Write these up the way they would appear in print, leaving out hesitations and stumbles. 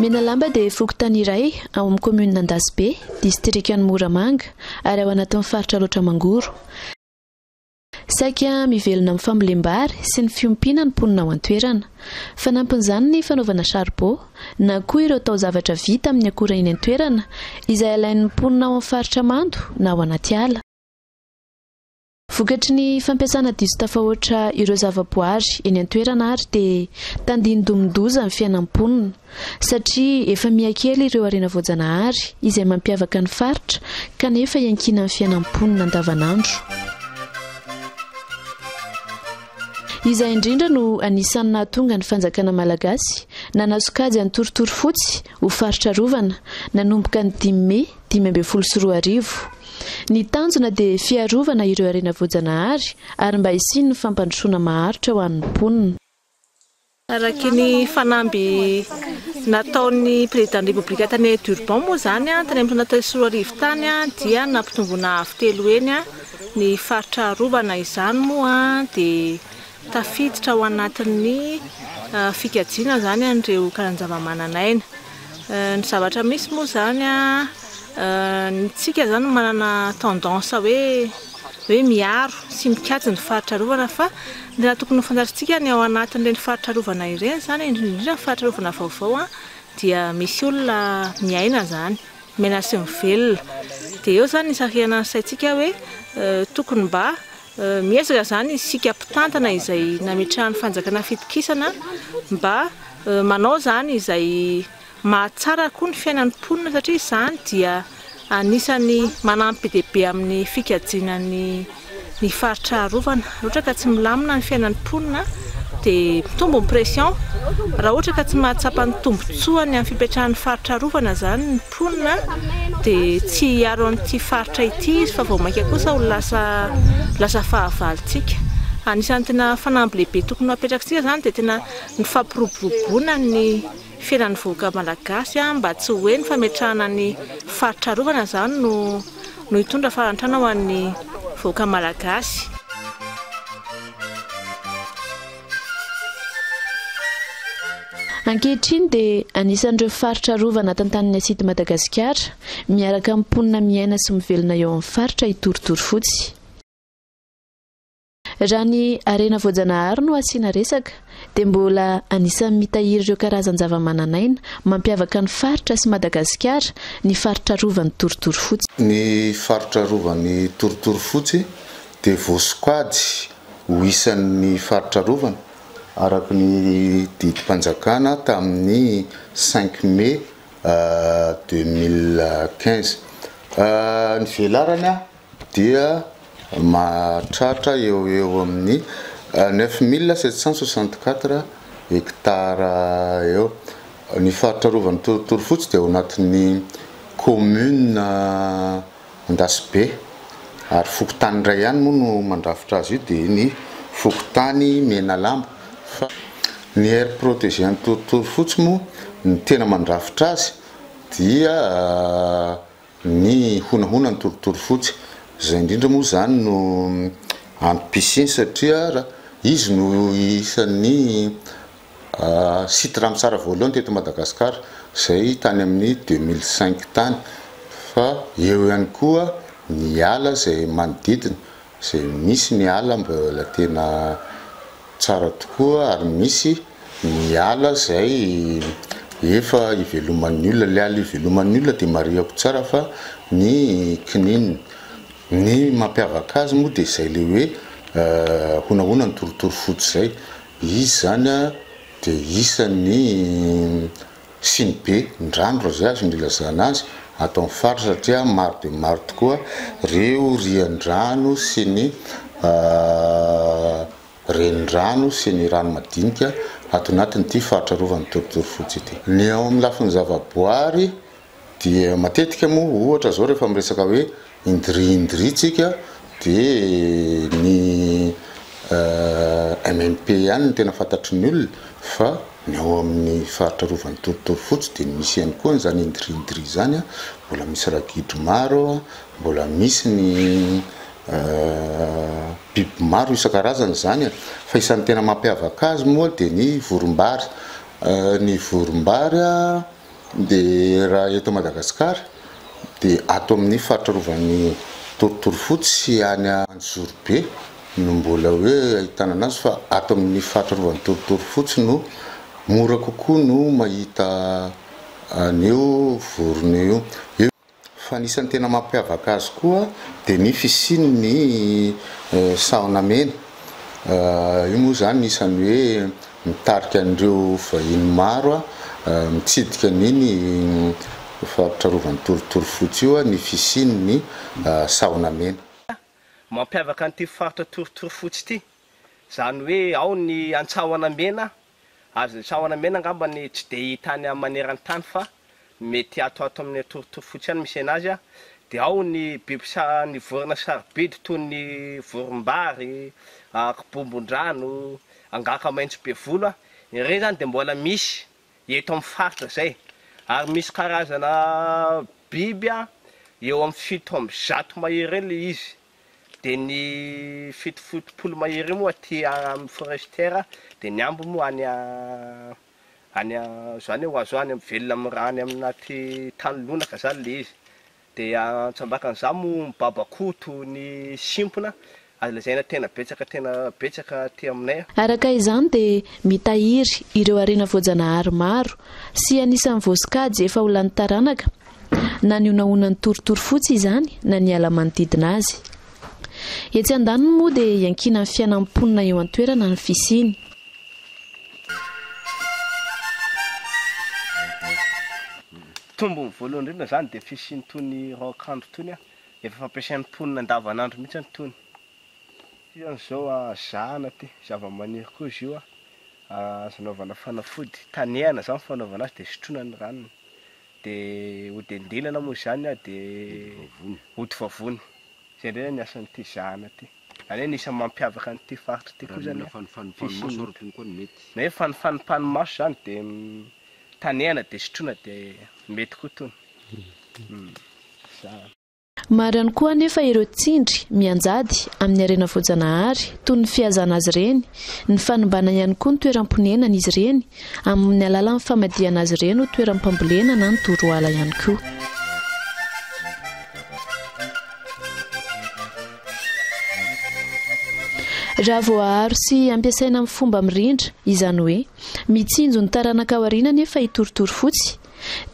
Menalamba dia fokontany iray ao amin'ny commune Andasibe, district ny Moramanga, ary ao anatin'ny faritra loatra Mangoro. Saika mivelona amin'ny fambolem-bary sy ny fiompiana ny mponina ao an-toerana. Fanampin'izany ny fanaovana charbon na koa ireo taozavatra vita amin'ny akora eny an-toerana izay alain'ny mponina ao amin'ny faritra mando na ao anaty ala. Vokatry ny fampiasana diso tafahoatra ireo zavaboary eny an-toerana ary dia tandiny-domondoza ny fiainan'ny mponina satria efa miakely ireo harena voajanahary izay mampiavaka ny faritra kanefa iankina ny fiainan'ny mponina andavanandro. Izay indrindra no anisan'ny nahatonga ny fanjakana malagasy nanasokajy ny torotoro fotsy ho faritra rovana nanomboka ny 5 Mey 2024. Ny tanjona dia fiarovana ireo harena voajanahary ary mba hisiany ny fampandrosoana maharitra ho an'ny mponina. Araka ny fanamby nataon'ny président république tany Durban moa zany tany amin'ny taona 2024 tany dia nampitongona avy 3 eny ny faritra rovana izany moa dia tafiditra ao anatin'ny fikajiana zany an'ireo karazan-javamananaina. Ny zavatra misy moa zany nitsika zany manana tendance hoe miaro sy mikajy ny faritra rovana fa raha tokony fantatritsika ny ao anatin'ireny faritra rovana ireny zany indrindra faritra rovana vaovao dia misy olona miaina zany miaina sy mivelona dia eo zany nisarihana ny saitsika hoe tokony mba miezaka zany isika mpitantana izay nametrahany fanjakana fitokisana mba manao zany izay mahatsara koa ny fiainan'ny mponina satria izany dia anisany manampy be dia be amin'ny fikajianany ny faritra rovana. Ohatra ka tsy milamina ny fiainan'ny mponina dia mitombo ny pression. Raha ohatra ka tsy mahatsapa ny tombotsoa ny amin'ny fipetrahan'ny faritra rovana zany ny mponina dia tsy hiaro an'ity faritra ity izy fa vao maika kosa ho lasa fahavalontsika. Anisany tena fanamby lehibe tokony hapetraksika zany dia tena ny fampiroboroboana ny fiainan'ny vahoaka malagasy mba tsy hoe ny fametrahana ny faritra rovana zany no hitondra fahantrana ho an'ny vahoaka malagasy. Ankehitriny dia anisan'ireo faritra rovana tantanin'ny asidy Madagasikara miaraka amin'ny mponina miaina sy mivelona eo amin'ny faritra itorotoro fotsy. Raha ny harena voajanahary no asiana resaka dia mbola anisan'ny mitahiry ireo karazan-javamananaina mampiavaka ny faritra sy Madagasikara ny faritra rovan'ny torotoro fotsy. Ny faritra rovan'ny torotoro fotsy dia voasokajy ho isan'ny faritra rovana araka ny didim-panjakana tamin'ny 5 Mey 2015. Ny velarany dia mahatratra eo amin'ny 9764 hectares eo. Ny faritra rovan'ny torotoro fotsy dia ao anatin'ny commune Andasibe ary fokontany iray ihany moa no mandrafitra azy io dia ny fokontany Menalamba. Fa ny aire protégée ny torotoro fotsy moa ny tena mandrafitra azy dia ny honahona ny torotoro fotsy. Izay indrindra moa zany no ampy satria izy no isan'ny site ramosara voalohany teto Madagasikara izay tany amin'ny 2005 tany. Fa eo ihany koa ny ala izay manodidina izay misy ny ala mbola tena tsara tokoa ary misy ny ala izay efa iveloman'ny olona. Le ala iveloman'ny olona dia marihako tsara fa ny kininina ny mampiavaka azy moa dia izay le hoe honahona ny torotoro fotsy izay. Izy zany dia isan'ny siny be ndrano raha izay azo ny ilazana azy atao amin'ny faritra satria maro dia maro tokoa reo rian-drano sy ny renirano sy ny rano madinika ato anatin'ity faritra rovan'ny Torotorofotsy ity. Ny ao amin'ny lafiny zavaboary dia matetika moa ohatra zao rehefa miresaka hoe indri-indritsika dia ny MNP ihany ny tena fantatry ny olona fa ny ao amin'ny faritra rovan'ny Torotorofotsy dia misy ihany koa zany indri-indri zany mbola misy ragidro maro, mbola misy ny biby maro isan-karazany zany fa isan'ny tena mampiavaka azy moa dia ny vorom-bary. Ny vorom-bary dia raha eto Madagasikara dia ato amin'ny faritra rovan'ny Torotorofotsy sy any Antsorobe no mbola hoe ahitana anazy fa ato amin'ny faritra rovan'ny Torotorofotsy no mora kokoa no mahita an'io vorona io. Fa nisan'ny tena mampiavaka azy koa dia ny fisian'ny sahona mena. Io moa zany isan'ny hoe mitarika an'ireo vahiny maro mitsidika n'iny faritra rovan'ny Torotorofotsy io ny fisian'ny sahona mena. Mampiavaka an'ity faritra Torotorofotsy ity zany hoe ao ny antsahona mena, azo sahona mena angamba ny tsy dia hita any manerantany tany fa mety ato amin'ny Torotorofotsy any misy anazy dia ao ny biby ny vorona sarobidy toy ny vorom-bary, kibombon-drano, angaka maitso be volo ireny zany dia mbola misy eto amin'ny faritra zay ary misy karazana biby eo amin'ny 700 mahery eny le izy. Dia ny 70 mahery moa aty amin'ny forestière dia ny ambo moa any zany ho azo any velona amin'ny rano aminaty tany lonaka zany le izy. Dia atsambakan'izany moa ny babakoto, ny simpona azo lazaina tena betsaka aty aminay. Araka izany dia mitahiry ireo arena voajanahary maro sy anisan'ny voasokajy efa ho lany taranaka na ny onaonan'ny Torotorofotsy izany na ny ala manodidina azy. Etsy andaniny moa dia iankina amin'ny fiainam-ponina eo an-toerana ny fisiany. Tombony voalohany indrindra zany dia fisiany tony raokandro tony efa fampiasain'ny mponina andavanandro mihitsy ny tony. Izy zao zana ty zava-maniry koa izy io zanaovana fanafody taneana zany fanaovana azy dia sotroina ny ranony dia hodendilana moa zany dia hody vavony. Zay indray ny asan'ity zana ty. Any nisy mampiavaka an'ity faritra ty koa zany. Na hoe fanifanipany maso zany dia taneana dia sotroina dia mety koa tony. Maro ihany koa anefa ireo tsindry mianjady amin'ny arena voajanahary toy ny fiazana azy ireny, ny fanimbana ihany koa ny toeram-ponenana izy ireny amin'ny alalan'ny famadihana azy ireny ho toeram-pambolena na ny toroala ihany koa. Raha voaharo sy ampiasaina amin'ny fomba mirindra izany hoe mitsinjo ny taranaka aoriana nefa Torotorofotsy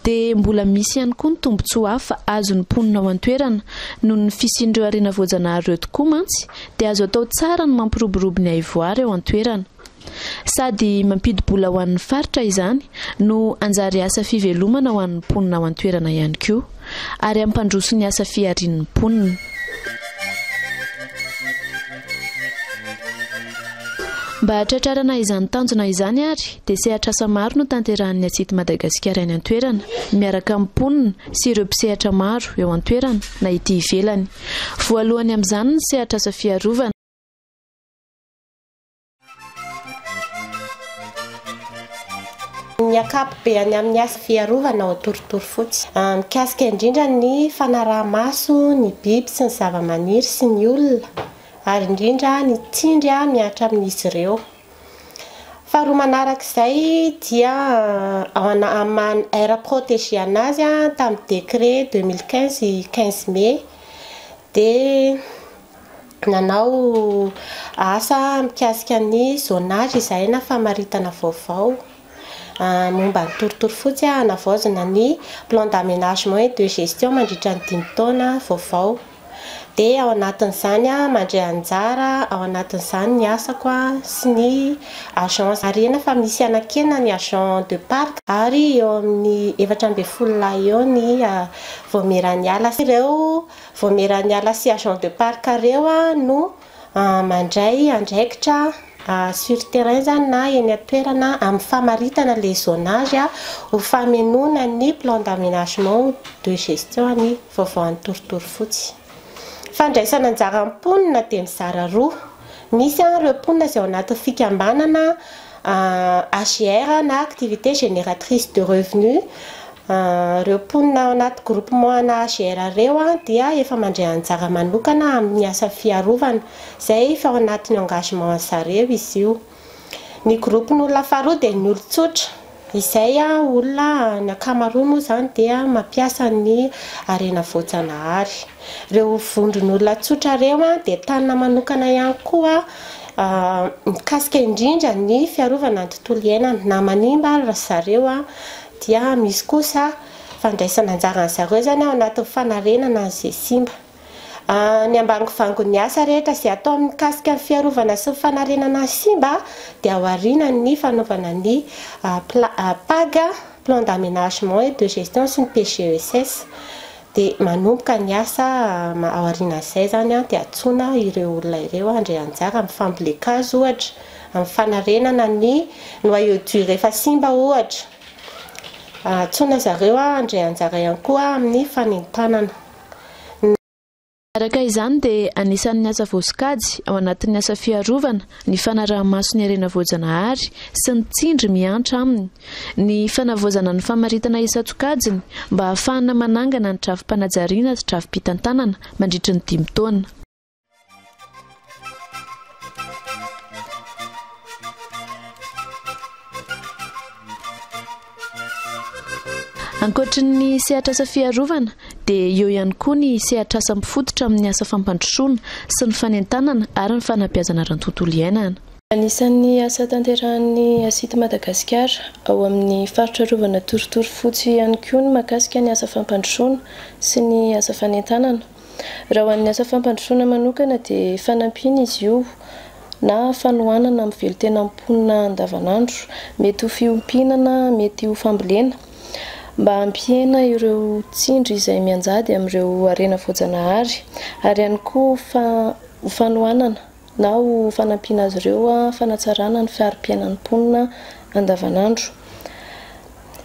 dia mbola misy ihany koa ny tombotsoa hafa azon'ny mponina ao an-toerana noho ny fisian'ireo arena voajanahary ireo tokoa mantsy dia azo atao tsara ny mampiroborobo ny aivoara eo an-toerana. Sady mampidibola ho an'ny faritra izany no anjary asa fivelomana ho an'ny mponina ao an-toerana ihany koa ary ampandroso ny asa fiarian'ny mponina. Mba hatratrarana izany tanjona izany ary dia sehatra asa maro no tanterahan'ny Atsity Madagasikara any an-toerana miaraka amin'ny mponina sy ireo mpisehatra maro eo an-toerana na ity ivelany. Voalohany amin'izany ny sehatra asa fiarovana. Ny akapobeany amin'ny asa fiarovana ao Torotorofotsy mikasika indrindra ny fanaraha-maso, ny biby sy ny zava-maniry sy ny olona ary indrindra ny tsindry miatra amin'izy ireo. Faharoa manarak'izay dia aira protégé anazy tamin'ny décret 2015 15 mai dia nanao asa mikasika ny zonage izay na famaritana vaovao momba ny Torotorofotsy hanavaozana ny plan d'aménagement et de gestion mandritra ny 5 taona vaovao. dia ao anatin'izany mandray anjara ao anatin'izany ny asako sy ny agence arena fa misy anakena ny agent de parc ary eo amin'ny 4 eo ny voameraniala ireo voameraniala sy agent de parc reo no mandray andraikitra sur terrain zany na eny atoerana amin'ny famaritana le zonage ho famenona ny plan d'aménagement de gestion ny vaovaon'ny Torotorofotsy. Fandraisana anjara amponina dia mizara roa. Misy ireo mponina izay ao anaty fikambanana AGR na activité génératrice de revenus. Ireo mponina ao anaty groupement na AGR reo dia efa mandray anjara manokana amin'ny asa fiarovana izay efa ao anatin'ny engagement zareo izy io. Ny groupin'olona faharoa dia ny olon-tsotra izay olona ny ankamaroany moa zany dia mampiasa ny arena voajanahary. Ireo vondron'olona tsotra reo dia tanana manokana ihany koa mikasika indrindra ny fiarovana ny tontolo iainana na manimba zareo dia misy kosa fandraisana anjara ny zareo zany ao anatin'ny fanarenana izay simba. Ny ambango vangon'ny asa rehetra izay atao amin'ny mikasika ny fiarovana sy ny fanarenana ny simba dia aoriana ny fanaovana ny PAG, plan d'aménagement et de gestion sy ny PGESS dia manomboka ny asa aorian'izay zany dia atsoina ireo olona ireo handray anjara amin'ny fambolekazo ohatra, amin'ny fanarenana ny noyau dur rehefa simba ohatra. Atsoina zareo handray anjara ihany koa amin'ny fanentanana. Araka izany dia anisan'ny asa voasokajy ao anatin'ny asa fiarovana ny fanaraha-maso ny arena voajanahary sy ny tsindry miantra aminy. Ny fanavoazana ny famaritana isan-tsokajiny mba ahafahana manangana ny trafim-panajariana sy trafim-pitantanana mandritra ny 5 taona. Ankoatran'ny sehatra asa fiarovana dia eo ihany koa ny sehatra asa mifototra amin'ny asa fampandrosoana sy ny fanentanana ary ny fanabeazana ara-tontolo iainana. Anisan'ny asa tanterahan'ny Asity Madagasikara ao amin'ny faritra rovana Torotorofotsy ihany koa ny mahakasika ny asa fampandrosoana sy ny asa fanentanana. Raha ho an'ny asa fampandrosoana manokana dia fanampiana izy io na fanohanana amin'ny velotena amponina andavanandro, mety ho fiompianana, mety ho fambolena mba hampiena ireo tsindry izay mianjady amin'ireo arena voajanahary ary ihany koa fanohanana na ho fanampiana azy ireo fanatsarana ny fihari-piainan'ny mponina andavanandro.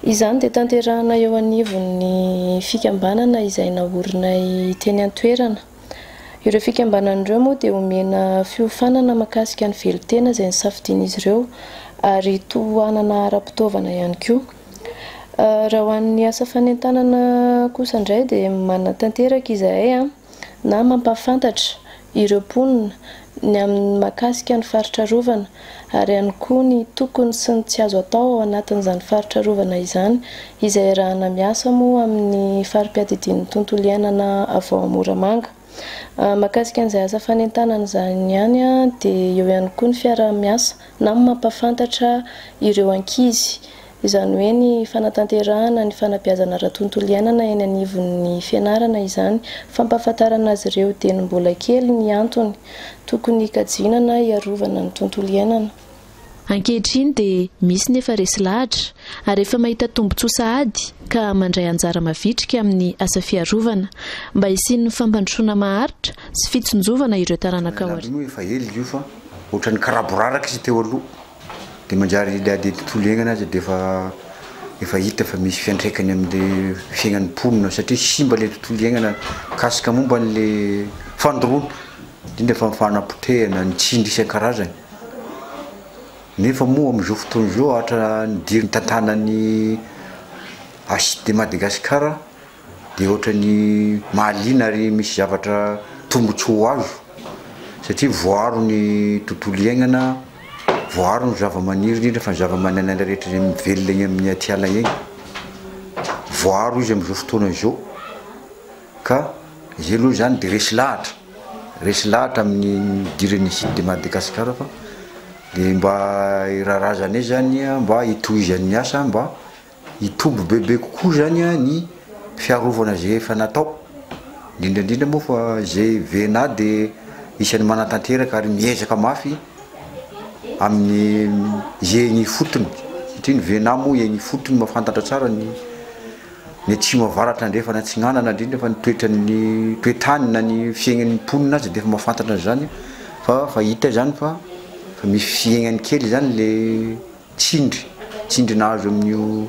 Izany dia tanterahana eo anivon'ny fikambanana izay naorina teny an-toerana. Ireo fikambanana ireo moa dia omena fiofanana mahakasika ny velotena izay nisafidian'izy ireo ary tohanana ara-pitaovana ihany koa. Raha ho an'ny asa fanentanana kosa indray dia manatanteraka izahay na mampafantatra ireo mponina ny amin'ny mahakasika ny faritra rovana ary ihany koa ny tokony sy ny tsy azo atao ao anatin'izany faritra rovana izany izay rahana miasa moa amin'ny farim-piadidian'ny tontolo iainana avao Moramanga. Mahakasika an'izay asa fanentanana izany ihany dia eo ihany koa ny fiara-miasa na mampafantatra ireo ankizy. Izany hoe ny fanatanterahana ny fanabeazana ara-tontolo iainana eny anivon'ny fianarana izany, fampahafantarana azy ireo dia ny mbola kely ny antony tokony hikajinana hiarovana ny tontolo iainana. Ankehitriny dia misy nefa resy lahatra ary efa mahita tombon-tsoa ady ka mandray anjara mavitrika amin'ny asa fiarovana mba hisian'ny fampandrosoana maharitra sy fitsonjovana ireo taranaka aoriana. Efa hely io fa ohatran'ny karaboraraka izy teo aloha. Dia manjary ade tontolo iainana azy dia efa hita fa misy fiantraikany amin'ny fiainan'ny mponina satria simba le tontolo iainana kasika momba n'le fandoroana indrindra fa fanapotehana ny tsindry isan-karazany. Nefa moa amin'izao fotoana izao hatra ny diriny tantanan'ny Asity Madagasikara dia ohatran'ny mahaliana ary misy zavatra tombotsoa azo satria voaro ny tontolo iainana, voaro ny zava-maniry indrindra fa ny zava-manan'aina rehetra izay mivelona eny amin'ny atiala eny. Voaro izy amin'izao fotoana izao ka izy aloha izany dia resy lahatra amin'ny diran'ny Asity Madagasikara fa dia mba hirarazana zany mba hitohizan'ny asa mba hitombo bebe kokoa zany ny fiarovana izay efa natao indrindrindra moa fa zay vena dia isan'ny manatanteraka ary miezaka mafy amin'ny zay ny fotony satria ny vena moa ny fotony mafantatra tsara ny atsimo avaratra ndrefa natsinanana indrindra fa ny toetrany na ny fiaignan'ny mponina azy dia efa mafantatra zany fa hita zany fa misy fiaignany kely zany le tsindry nahazo amin'io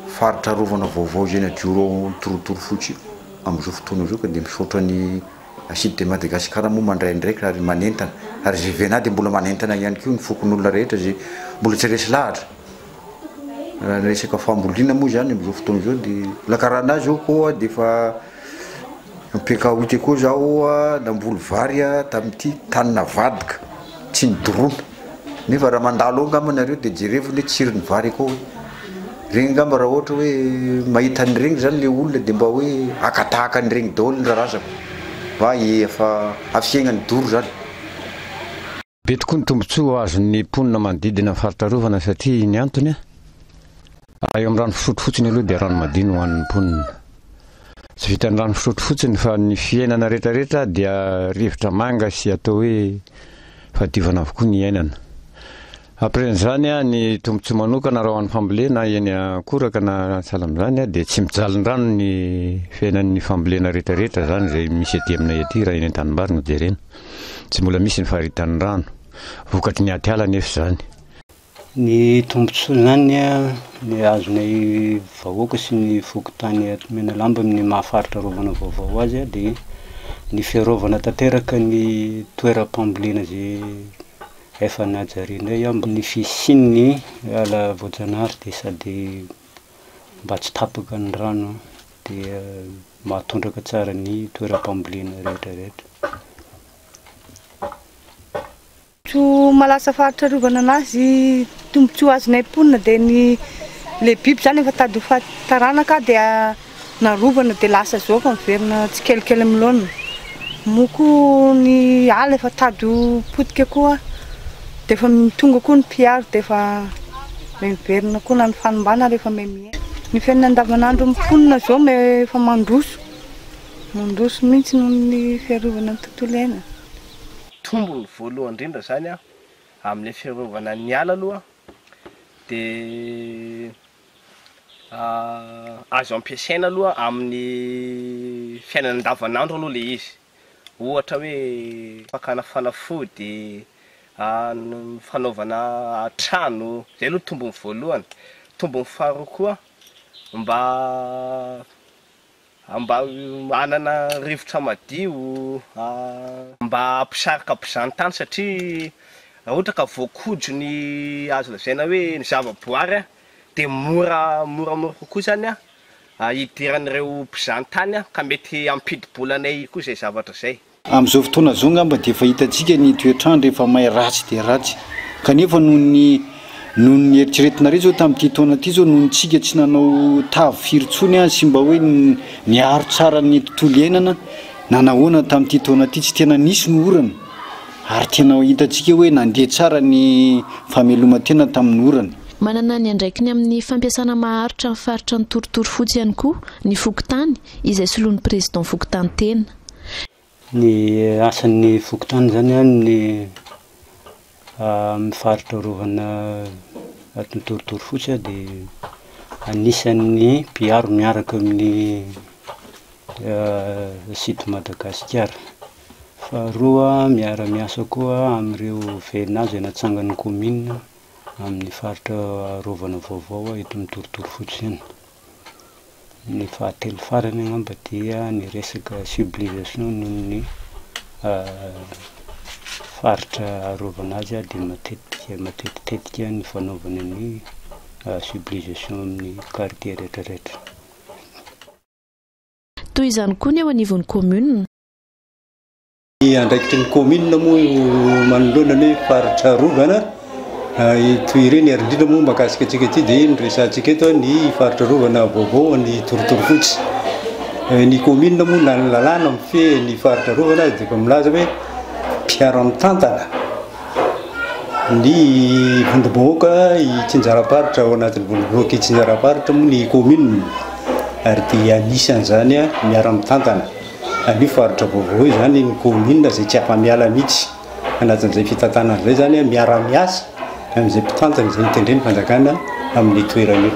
faritra rovana vaovao zay nadiro torotoro fotsy amin'izao fotoana zao ka dia misaotra ny aside de Madagasikara moa mandraindraiky ary manentana ary zay vena dia mbola manentana ihany koa ny fokon'olona rehetra zay mbola tsy resy lahatra resaka fambolina moa zany amin'izao fotoana zao dia la karanazy zao koa dia efa mipeka koa zao namboly vary tamin'ity tanina vadika tsy nidorona nefa raha mandalo ao ngamba nareo dia jerevo le tsiriny vary koa regny ngamba raha ohatra hoe mahita ny regny zany le olona dia mba hoe akatahaka ny regny daholo ny rarasako va efa afiaignany doro zany be tokoa ny tombontsoa azon'ny mponina manodidina faritra rovana satria ny antony eo amin'ny rano fisotro fotsiny aloha dia rano madino ho an'ny mponina tsy vitan'ny rano fisotro fotsiny fa ny fiainana rehetrarehetra dia rivotra manga sy atao hoe fahadiovana avokoa ny iainana apren'izany ny tombontsoa manokana raha ho an'ny fambolena eny akoraka na sahala amin'izany dia tsy mijaly ny rano ny fiainan'ny fambolena rehetrarehetra zany zay misy aty aminay aty raha eny an-tanimbary no jerena tsy mbola misy ny faharitan'ny rano vokatry ny atiala nefa zany ny tombontsoa zany ny azonay vahoaka sy ny fokotany mena lamba amin'ny mahafaritra rovana vaovao azy dia ny fiarovana tanteraka ny toeram-pambolena zay efa najariandray ny fisin'ny ala voajanahary dia sady mba tsy tapaka ny rano dia mahatondraka tsara ny toeram-pambolena rehetrarehetra malasa faritra rovana anazy tombontsoa azonay mponina dia le biby zany efa tady ho taranaka dia narovana dia lasa zao fa miverina tsy kelikely amilona moko ny ala efa tady ho potika koa dia efa tonga koa ny mpiaro dia efa miverina koa na ny fanombana rehefa miaina ny fiainana andavanandro mponina zao efa mandroso mihitsy noho ny fiarovana ny tontolo iainana tombony voalohany indrindra zany amin'ilay fiarovana ny ala aloha dia azo ampiasaina aloha amin'ny fiainana andavanandro aloha le izy ohatra hoe fakana fanafody fanaovana trano zay aloha tombony voalohany tombony faharoa koa mba anana rivotra madio mba ampisarika mpizahatany satria raha ohatra ka voakodro ny azo lazaina hoe ny zavaboary dia mora kokoa zany hidiran'ireo mpizahatany ka mety ampidibolanay koa zay zavatra zay amin'izao fotoana zao ngamba dia efa hitantsika ny toetrandro efa may ratsy dia ratsy kanefa noho ny eritreretinareo zao tamin'ity taona ity zao noho ntsika tsy nanao tavy firy-tsony sy mba hoe niaro tsara ny tontolo iainana nanahoana tamin'ity taona ity tsy tena nisy ny orana ary tena hitantsika hoe nandeha tsara ny fameloma-tena tamin'ny orana manana ny andraikiny amin'ny fampiasana maharitra ny faritra ny torotoro fotsy ihany koa ny fokotany izay soloan'ny président fokotany tena ny asan'ny fokotany zany ny mifaritra rovana ny torotoro fotsy dia anisan'ny mpiaro miaraka amin'ny site Madagasikara faharoa miara-miasa koa amin'ireo venazy natsangan'ny commune amin'ny faritra rovana vaovao eto amin'ny torotoro fotsy eny ny fahatelo farany angamba dia ny resaka civilisation noho ny faritra rovana azy dia matetitetika ny fanaovana ny civilisation amin'ny quartier rehetrarehetra toy izany koa ny eo anivon'ny commune andraikitry ny commune moa manoloana ny faritra rovana toy ireny ary indrindra moa mahakasika antsika aty dia ny resantsika eto ny faritra rovana vaovao ny torotoro fotsy ny commune moa na ny lalàna mife ny faritra rovana dia efa milaza hoe mpiaro amin'ny tantana ny vondrom-bahoaka itsinjara-paritra ao anatin'ny vondrom-bahoaka itsinjara-paritra moa ny commune ary dia anisan'izany a miara-mitantana anio faritra vaovao zany ny commune zay tsy afa-miala mihitsy anatin'izay fitantanana zay zany a miara-miasa amin'izay mpitantana izay mitendreny fanjakana amin'ny toerana io.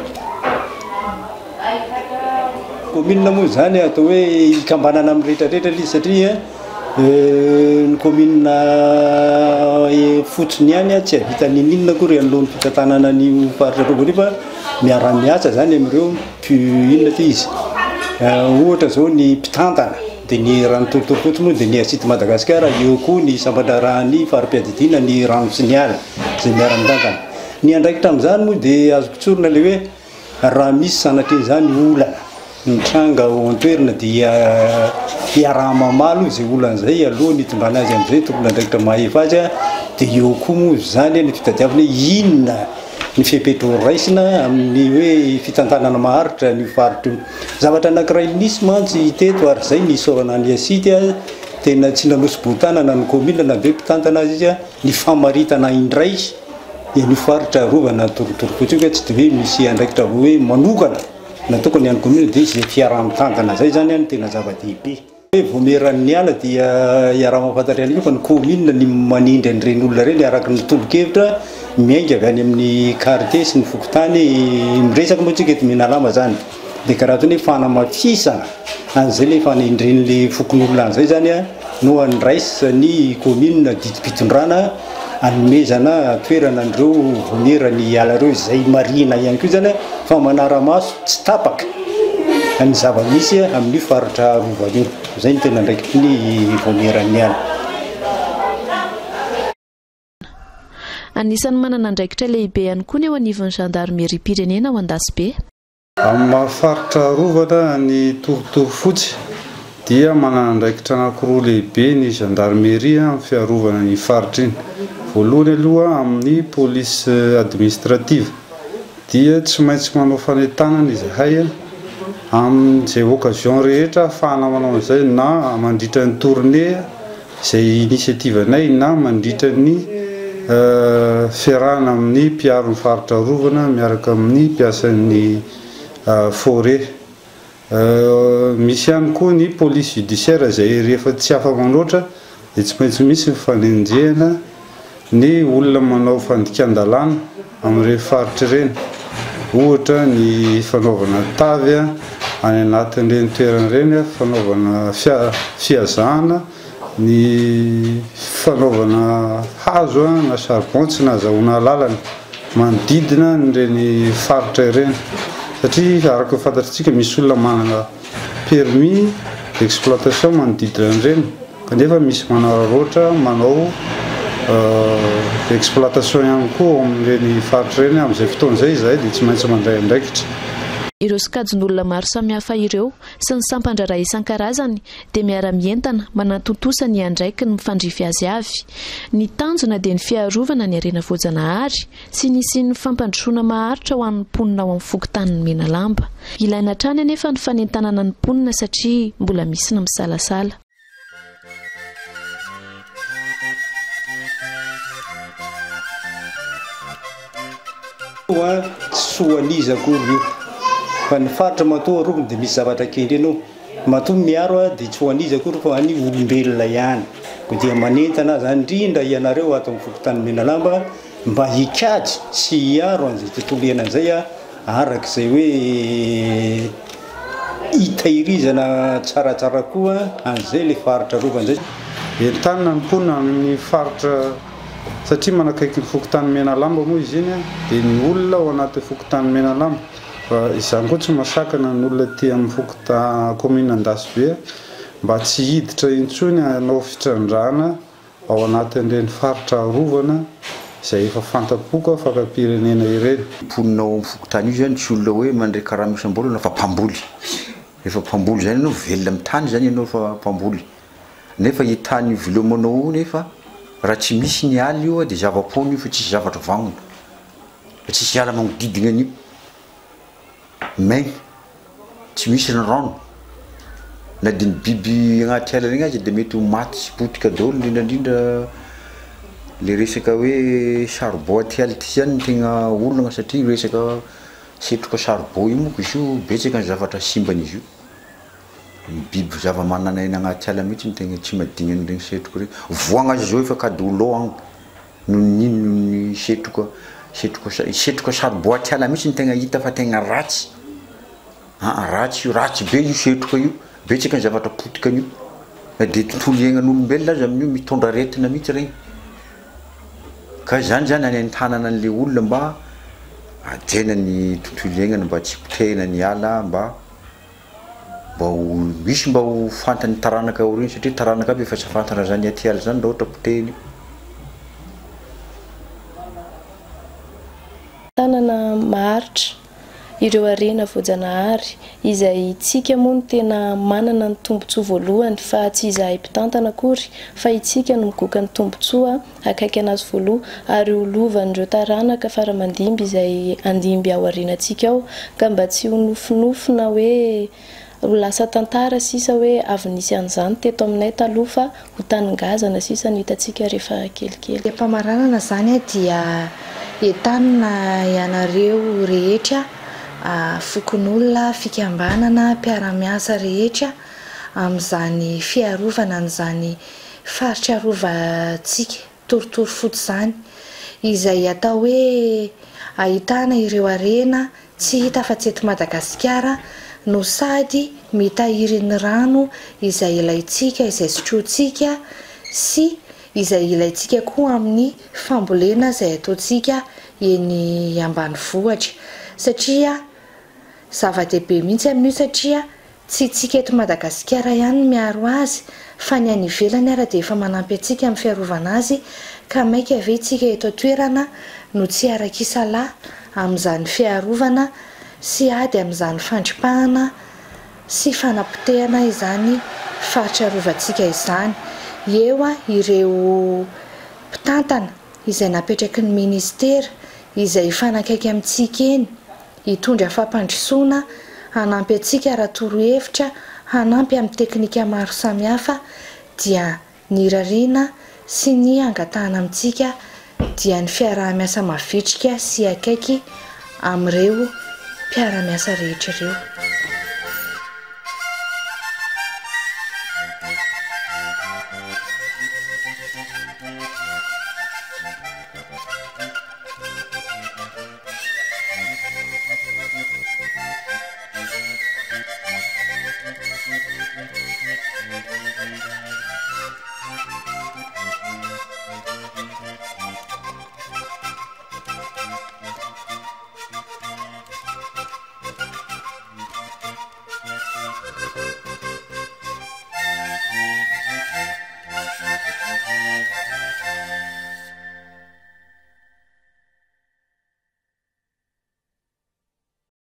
Commune moa zany atao hoe ikambanana amin'ny rehetrarehetra izy satria ny commune fotsiny ihany tsy havita ninona kory anoloan'ny fitantanana ny faritra roa nefa miara-miasa zany amin'ireo inona ty izy ohatra zao ny mpitantana dia ny rano torotorofotsy moa dia ny asity Madagasikara eo koa ny sambandrarahan'ny farim-piadidiana ny rano sy ny ala zay miara-mitantana ny andraikitra amin'izany moa dia azo kitsorona le hoe raha misy sanatry izany olana mitranga ao an-toerana dia hiaraha mamalo izay olan'izay alohan'ny hitondrana azy amin'izay tokony andraikitra mahefa azy dia eo koa moa zany ny fitadiavana inona ny fihepetro raisina amin'ny hoe fitantanana maharitra ny faritra io zavatra anankiray nisy mantsy teto ary zay nisaorana ny asity tena tsy nanosy-botanana ny commune na be mpitantana azy izy ny famaritana indray ny faritra rovana torotorofotsy io ka tsy dia hoe misy andraikitra hoe manokana na tokony any commune dia izay fiara-mitantana zay zany any tena zava-dehibe. Vomeran'ny ala dia iaraha mahafantatra any io fa ny commune ny manindry an'ireny olona ireny araka ny tolo-kevitra miainga avy any amin'ny quartier sy ny fokotany miresaka moa tsika eto Menalamba zany dia karaha toy ny fanamafisana an'izay le fanindren'le fokon'olona an'izay zany a no andraisany commune didi-pitondrana anomezana toerana an'ireo vomerany ala ireo izay marina ihany koa zany fa manara-maso tsy tapaka ny zava-misy amin'ny faritra rovana io zay ny tena ndraikitry ny vomeran'ny ala. Anisan'ny manana andraikitra lehibe ihany koa ny eo anivon'ny gendarmerie pirenena ao Andasibe. Amin'ny faritra rovana ny torotorofotsy dia manana andraikitra anankiroa lehibe ny gendarmerie amin'ny fiarovana ny faritra iny. Voalohany aloha amin'ny police administrative dia tsy maintsy manao fanentanana izahay amin'izay occasion rehetra ahafahana manao an'izay na mandritra ny tournée izay initiativenay na mandritra ny fiarahana amin'ny mpiaro ny faritra rovana miaraka amin'ny mpiasan'ny forêt. Misy ihany koa ny police judiciaire izay rehefa tsy afa-manoatra dia tsy maintsy misy fanenjehana ny olona manao fandikan-dalàna amin'ireny faritra ireny, ohatra ny fanaovana tavy any anatin'ireny toerana ireny, fanaovana fiazahana, ny fanaovana hazo na charbon tsy nahazahoana lalana manodidina ireny faritra ireny satria araka fantatritsika misy olona manana permis d'exploitation manodidina ireny kanefa misy manararoatra manao exploitation ihany koa amin'ireny faritra ireny amin'izay fotoan'izay izahay dia tsy maintsy mandray andraikitra. Ireo sokajin'olona maro samihafa ireo sy ny sampandraraha isan-karazany dia miara-mientana manantontosa ny andraiky ny mifandrify azy avy. Ny tanjona dia ny fiarovana ny arena voajanahary sy ny fampandrosoana maharitra ho an'ny mponina ao amin'ny fokotanin'ny Menalamba. Ilaina hatrany anefa ny fanentanana ny mponina satria mbola misy ny misalasala. Soanizako io fa ny faritra matoa rokony dia misy zavatra kendry anao matoa miaro dia tsy hoanizako ro fa any olombelona ihany dia manentana zany indrindra ianareo ato amin'ny fokotanin'ny Menalamba mba hikady sy hiaro an'izay tontolo iainan'izay arak'izay hoe hitahirizana tsaratsara koa an'izay le faritra rovana zay. Entanina ny mponina amin'ny faritra satria manakaiky ny fokotanin'ny Menalamba moa izy iny dia ny olona ao anaty fokotanin'ny Menalamba fa izany koa tsy masakana ny olona ty amin'ny commune Andasibe mba tsy hiditra intsony hanao fitrandrana ao anatin'ireny faritra rovana izay efa fantapoka fankapirenena ireny. Mponina ao amin'ny fokotany io zany tsy olona hoe mandray karaha misam-bolana fa mpamboly. Efa mpamboly zany ianao velona amin'ny tany zany ianao fa mpamboly. Nefa hitany vilomanao io nefa raha tsy misy ny ala io dia zava-pony io fa tsisy zavatra vangona. Tsisy ala magnodidina an'io. Maigna. Tsy misy ny rano. Na dia ny biby agnaty ala regny azy dia mety ho maty sy potika daholo indrindrandrindra le resaka hoe charbon aty ala ty zany ny tegna olana satria resaka setroka sarbo io moko izy io betsaka ny zavatra simbany izy io biby zava-mananaina agnaty ala mihitsy ny tegna tsy madigny an'ireny setroka reny voagna azy zao efa kadolo agny no nino ny setroka sarbo aty ala mihitsy ny tegna hita fa tegna ratsy ratsy be io setroka io betsaka ny zavatra potika an'io de tontolo iainan'olombelona azy amin'io mitondra aretina mihitsy regny ka zany any an-tanana an'le olona mba ajena ny tontolo iainana mba tsy potehina ny ala mba misy mba ho fantany taranaka ao reny satria taranaka aby efa tsy fantana zany aty ala zany raha ohatra potehiny tanana maharitra ireo arena voajanahary izay tsika moa no tena manana ny tombontsoa voalohany fa tsy izahay mpitantana akory fa itsika no migoka ny tombontsoa akaiky anazy voaloha ary olovan'ireo taranaka faramandimby izay andimby ao arenantsika ao ka mba tsy ho nofinofina hoe ho lasa tantara sisa hoe avy nisy an'izany teto aminay taloha fa ho taningazana sisa ny hitantsika rehefa kelikely. Mpamaranana zany dia entanina ianareo rehetra fokon'olona fikambanana mpiara-miasa rehetra amin'izany fiarovana an'izany faritra rovantsika torotoro fotsy zany izay atao hoe ahitana ireo arena tsy hita fa tsy eto Madagasikara no sady mitahiry ny rano izay ilaitsika izay sotrotsika sy izay ilaitsika koa amin'ny fambolena izay ataotsika eny ambanivohitra satria zava-dehibe mihitsy amin'io satria tsy tsika eto Madagasikara ihany miaro azy fa ny any ivelany ara dia efa manampy antsika amin'ny fiarovana azy ka maika ave tsika eto toerana no tsy arak'isalahy amin'izany fiarovana sy ady amin'izany fandripahana sy fanapotehana izany faritra rovantsika izany eo ireo mpitantana izay napetraky ny ministera izay fanakaiky amintsika eny hitondra fampandrosoana hanampy antsika raha torohevitra hanampy amin'ny teknika maro samihafa dia ny rariana sy ny angatahana amintsika dia ny fiaraha-miasa mavitrika sy akaiky amin'ireo mpiara-miasa rehetra ireo.